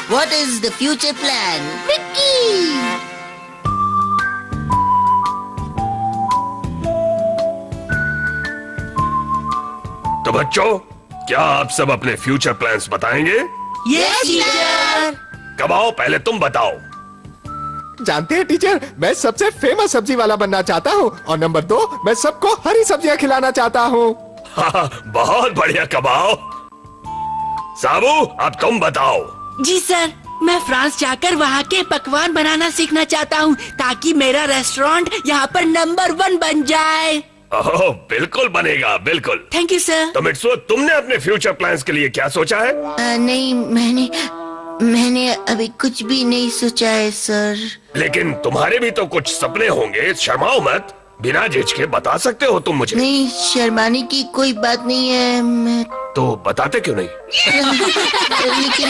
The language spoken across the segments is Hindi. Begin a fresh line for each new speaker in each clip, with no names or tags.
What is the future plan? Vicky!
तो बच्चों, क्या आप सब अपने फ्यूचर प्लान्स बताएंगे?
Yes, teacher!
कब आओ, पहले तुम बताओ।
जानते हैं टीचर, मैं सबसे फेमस सब्जी वाला बनना चाहता हूँ और नंबर 2, मैं सबको हरी सब्जियाँ खिलाना चाहता हूँ।
बहुत बढ़िया, कब आओ। साबू, अब तुम बताओ।
जी सर, मैं फ्रांस जाकर वहाँ के पकवान बनाना सीखना चाहता हूँ ताकि मेरा रेस्टोरेंट यहाँ पर नंबर 1 बन जाए।
ओह, बिल्कुल बनेगा, बिल्कुल।
Thank you sir.
तो मिट्सू, तुमने अपने फ्यूचर प्लान्स के लिए क्या सोचा है?
नहीं, मैंने अभी कुछ भी नहीं सोचा है सर।
लेकिन तुम्हारे भी तो कुछ सपने होंगे, शर्माओ मत, बिना झिझके बता सकते हो तुम मुझे।
नहीं, शर्माने की कोई बात नहीं है। मैं
तो बताते क्यों नहीं?
लेकिन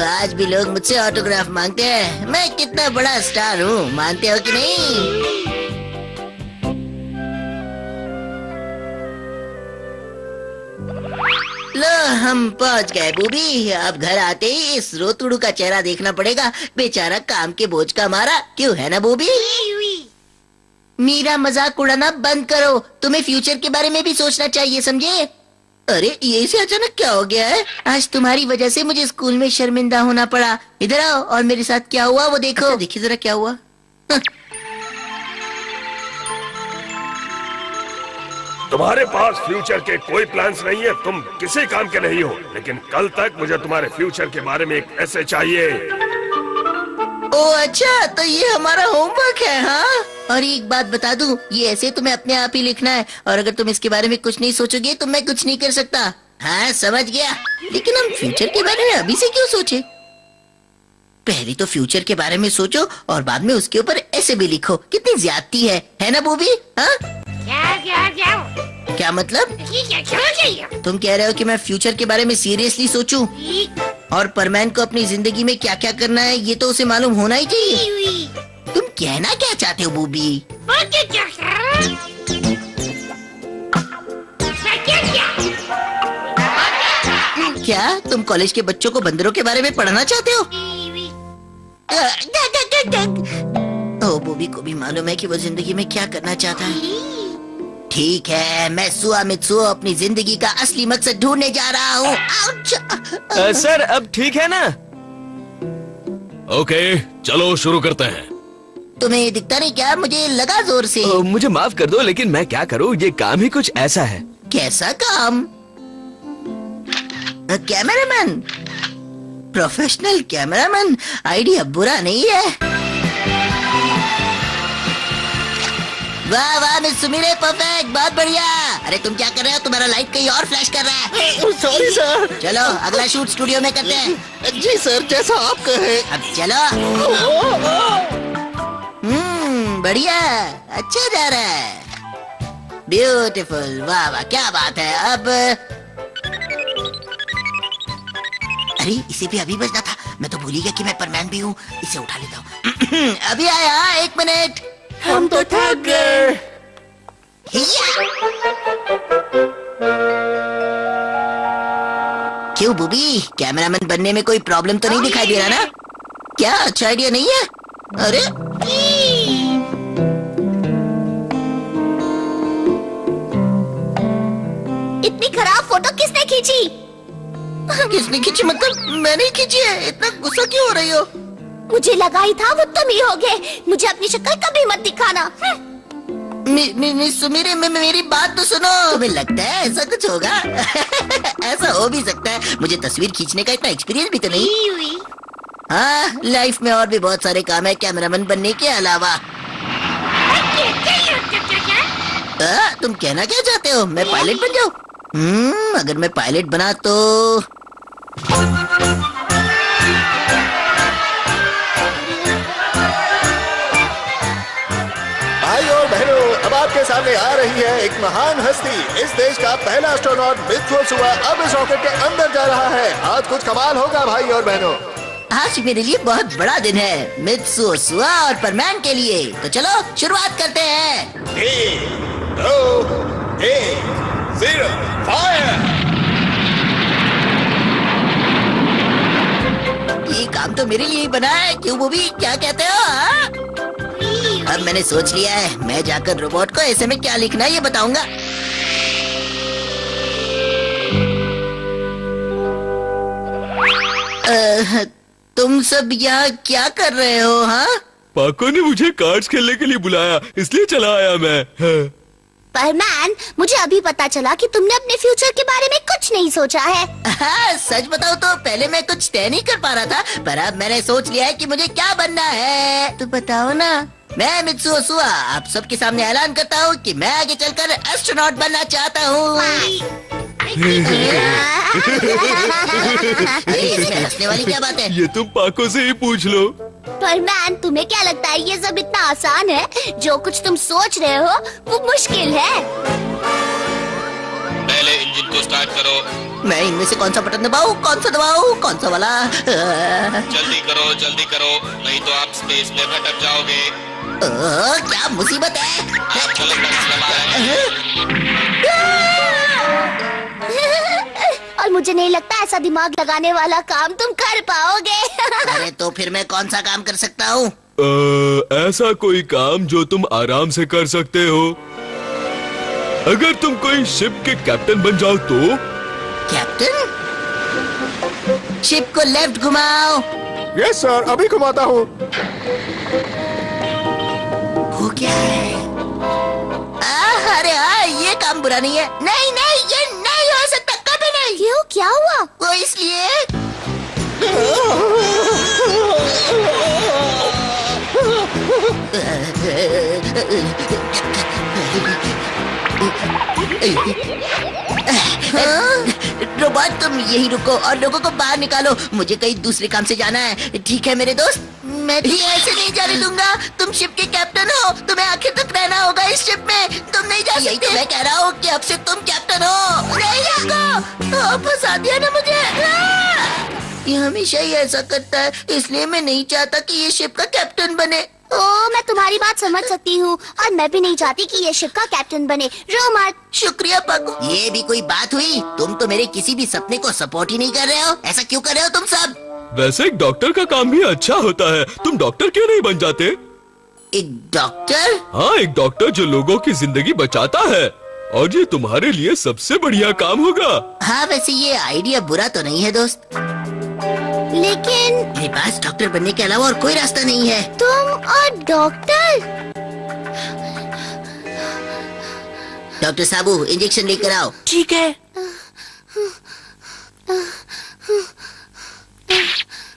आज भी लोग मुझसे ऑटोग्राफ मांगते हैं। मैं कितना बड़ा स्टार हूँ, मानते हो कि नहीं? लो, हम पहुँच गए बूबी। अब घर आते ही इस रोतुड़ू का चेहरा देखना पड़ेगा, बेचारा काम के बोझ का मारा। क्यों है ना बूबी? मेरा मजाक उड़ाना बंद करो। तुम्हें फ्यूचर के बारे में भी सोचना चाहिए, समझे? अरे, ये इसे अचानक क्या हो गया है? आज तुम्हारी वजह से मुझे स्कूल में शर्मिंदा होना पड़ा। इधर आओ और मेरे साथ क्या हुआ वो देखो। देखिए जरा क्या हुआ।
तुम्हारे पास फ्यूचर के कोई प्लान्स नहीं है, तुम किसी काम के नहीं हो। लेकिन कल तक मुझे तुम्हारे फ्यूचर के बारे में एक ऐसे चाहिए।
ओ अच्छा, तो ये हमारा होमवर्क है, हाँ? और एक बात बता दूं, ये ऐसे तुम्हें अपने आप ही लिखना है और अगर तुम इसके बारे में कुछ नहीं सोचोगे तो मैं कुछ नहीं कर सकता। हाँ, समझ गया। लेकिन हम फ्यूचर के बारे में अभी से क्यों सोचे? पहले तो फ्यूचर के बारे में सोचो और बाद में उसके ऊपर ऐसे भी लिखो। कितनी ज्यादती है ना बूबी? हाँ, क्या मतलब? तुम कह रहे हो कि मैं फ्यूचर के बारे में सीरियसली सोचूं? और परमैन को अपनी जिंदगी में क्या क्या करना है ये तो उसे मालूम होना ही चाहिए। तुम कहना क्या चाहते हो बूबी? क्या तुम कॉलेज के बच्चों को बंदरों के बारे में पढ़ाना चाहते हो? ओ, बूबी को भी मालूम है कि वो जिंदगी में क्या करना चाहता है। ठीक है, मैं सुआ मित्सुओ अपनी जिंदगी का असली मकसद ढूंढने जा रहा हूँ।
सर, अब ठीक है ना?
ओके, चलो शुरू करते हैं।
तुम्हें दिखता नहीं क्या? मुझे लगा जोर से।
मुझे माफ कर दो, लेकिन मैं क्या करूँ, ये काम ही कुछ ऐसा है।
कैसा काम? कैमरामैन, प्रोफेशनल कैमरामैन, आइडिया बुरा नहीं है। वाह वाह मिस सुमीरे, परफेक्ट, बहुत बढ़िया। अरे तुम क्या कर रहे हो? तुम्हारा लाइट कहीं और फ्लैश कर रहा है।
Sorry sir.
चलो अगला शूट स्टूडियो में करते हैं।
जी सर, जैसा आप कहे।
अब चलो। बढ़िया, अच्छा जा रहा है। ब्यूटीफुल, वाह वाह, क्या बात है। अब अरे, इसे भी अभी बजना था। मैं तो भूल ही गया कि मैं परमैन भी हूँ। इसे उठा लेता हूँ। अभी आया, 1 मिनट।
हम तो थक गए।
क्यों बूबी, कैमरामैन बनने में कोई प्रॉब्लम तो नहीं दिखाई दे रहा ना? क्या अच्छा आइडिया नहीं है? अरे
इतनी खराब फोटो किसने खींची?
किसने खींची मतलब? मैंने ही खींची है। इतना गुस्सा क्यों हो रही हो?
मुझे लगा ही था वो तुम ही होगे। मुझे अपनी शक्ल कभी मत दिखाना।
सुमीरे, मेरी बात तो सुनो। तुम्हें लगता है ऐसा कुछ होगा? ऐसा हो भी सकता है। मुझे तस्वीर खींचने का इतना एक्सपीरियंस भी तो नहीं। हाँ, लाइफ में और भी बहुत सारे काम है कैमरामैन बनने के अलावा। तुम कहना क्या चाहते हो? मैं पायलट बन जाऊँ? अगर मैं पायलट बना तो
भाइयों और बहनों, अब आपके सामने आ रही है एक महान हस्ती। इस देश का पहला एस्ट्रोनॉट मित्सुओ सुआ अब इस रॉकेट के अंदर जा रहा है। आज कुछ कमाल होगा भाई और बहनों।
आज मेरे लिए बहुत बड़ा दिन है, मित्सुओ सुआ और परमैन के लिए। तो चलो शुरुआत करते हैं।
3, 2, 1, 0, फायर।
मेरे लिए ही बना है, क्यों बूबी, क्या कहते हो हाँ? अब मैंने सोच लिया है, मैं जाकर रोबोट को ऐसे में क्या लिखना है ये बताऊंगा। तुम सब यहाँ क्या कर रहे हो हाँ?
पाको ने मुझे कार्ड्स खेलने के लिए बुलाया, इसलिए चला आया मैं। हाँ।
पर मैन, मुझे अभी पता चला कि तुमने अपने फ्यूचर के बारे में कुछ नहीं सोचा है।
हाँ, सच बताओ तो पहले मैं कुछ तय नहीं कर पा रहा था, पर अब मैंने सोच लिया है कि मुझे क्या बनना है। तो बताओ ना। मैं मित्सुओ सुआ आप सबके सामने ऐलान करता हूँ कि मैं आगे चलकर एस्ट्रोनॉट बनना चाहता हूँ। अरे इसमें हंसने वाली क्या बात है?
ये तुम पाको से ही पूछ लो।
पर मैन, तुम्हें क्या लगता है ये सब इतना आसान है? जो कुछ तुम सोच रहे हो वो मुश्किल है।
पहले इंजन को स्टार्ट करो।
मैं इनमें से कौन सा बटन दबाऊं, कौन सा दबाऊं, कौन सा वाला?
जल्दी करो, नहीं तो आप स्पेस में भटक जाओगे।
क्या मुसीबत है?
आप गलत बटन दबा रहे हैं।
और मुझे नहीं लगता ऐसा दिमाग लगाने वाला काम तुम कर पाओगे।
अरे तो फिर मैं कौन सा काम कर सकता हूँ?
ऐसा कोई काम जो तुम आराम से कर सकते हो। अगर तुम कोई शिप के कैप्टन बन जाओ तो।
कैप्टन? शिप को लेफ्ट घुमाओ।
यस सर, अभी घुमाता हूँ।
हो क्या है? अरे हाँ, ये काम बुरा नहीं है। नहीं नहीं, ये नहीं हो सकता, कभी नहीं।
क्यों, क्या हुआ?
वो इसलिए रोबोट तुम यही रुको और लोगों को बाहर निकालो, मुझे कहीं दूसरे काम से जाना है। ठीक है मेरे दोस्त? मैं भी ऐसे नहीं जाने दूंगा। तुम शिप के कैप्टन हो, तुम्हें आखिर तक रहना होगा इस शिप में, तुम नहीं जा सकते। यही तो मैं कह रहा हूँ कि अब से तुम कैप्टन हो। नहीं रुको, फंसा दिया ना मुझे। ये हमेशा ही ऐसा करता है, इसलिए मैं नहीं चाहता कि ये शिप का कैप्टन बने।
ओ, मैं तुम्हारी बात समझ सकती हूँ और मैं भी नहीं चाहती कि ये शिप का कैप्टन बने। रो मत।
शुक्रिया पाको। ये भी कोई बात हुई? तुम तो मेरे किसी भी सपने को सपोर्ट ही नहीं कर रहे हो। ऐसा क्यों कर रहे हो तुम सब?
वैसे एक डॉक्टर का काम भी अच्छा होता है, तुम डॉक्टर क्यों नहीं बन जाते?
एक डॉक्टर?
हाँ, एक डॉक्टर जो लोगों की जिंदगी बचाता है, और ये तुम्हारे लिए सबसे बढ़िया काम होगा।
हाँ, वैसे ये आइडिया बुरा तो नहीं है दोस्त,
लेकिन
मेरे पास डॉक्टर बनने के अलावा और कोई रास्ता नहीं है।
तुम और डॉक्टर?
डॉक्टर साबू, इंजेक्शन लेकर आओ।
ठीक है।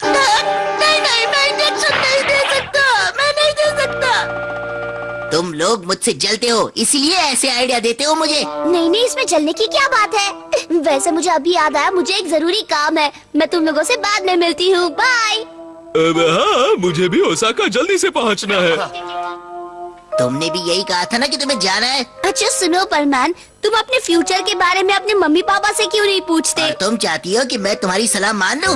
नहीं नहीं, मैं इंजेक्शन नहीं दे सकता, मैं नहीं दे सकता। तुम लोग मुझसे जलते हो, इसीलिए ऐसे आइडिया देते हो मुझे।
नहीं नहीं, इसमें जलने की क्या बात है? वैसे मुझे अभी याद आया, मुझे एक जरूरी काम है। मैं तुम लोगों से बाद में मिलती हूँ। बाय।
हाँ, मुझे भी ओसाका जल्दी से पहुंचना है।
तुमने भी यही कहा था ना कि तुम्हें जाना है।
अच्छा सुनो परमान, तुम अपने फ्यूचर के बारे में अपने मम्मी पापा से क्यों नहीं पूछते?
और तुम चाहती हो कि मैं तुम्हारी सलाह मान लूं?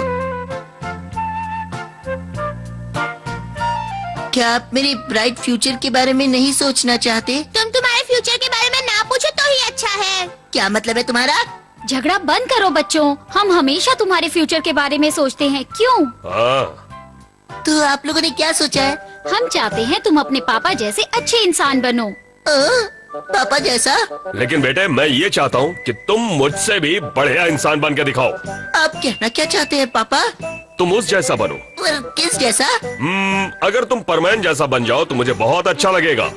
क्या आप मेरे ब्राइट फ्यूचर के बारे में नहीं सोचना चाहते?
तुम तुम्हारे फ्यूचर के बारे में ना पूछो तो ही अच्छा है।
क्या मतलब है तुम्हारा?
झगड़ा बंद करो बच्चों, हम हमेशा तुम्हारे फ्यूचर के बारे में सोचते हैं। क्यों?
हाँ,
तो आप लोगों ने क्या सोचा है?
हम चाहते हैं तुम अपने पापा जैसे अच्छे इंसान बनो।
पापा जैसा?
लेकिन बेटे मैं ये चाहता हूँ कि तुम मुझसे भी बढ़िया इंसान बन के दिखाओ।
आप कहना क्या चाहते हैं पापा?
तुम उस जैसा बनो।
पर किस जैसा?
अगर तुम परमैन जैसा बन जाओ तो मुझे बहुत अच्छा लगेगा।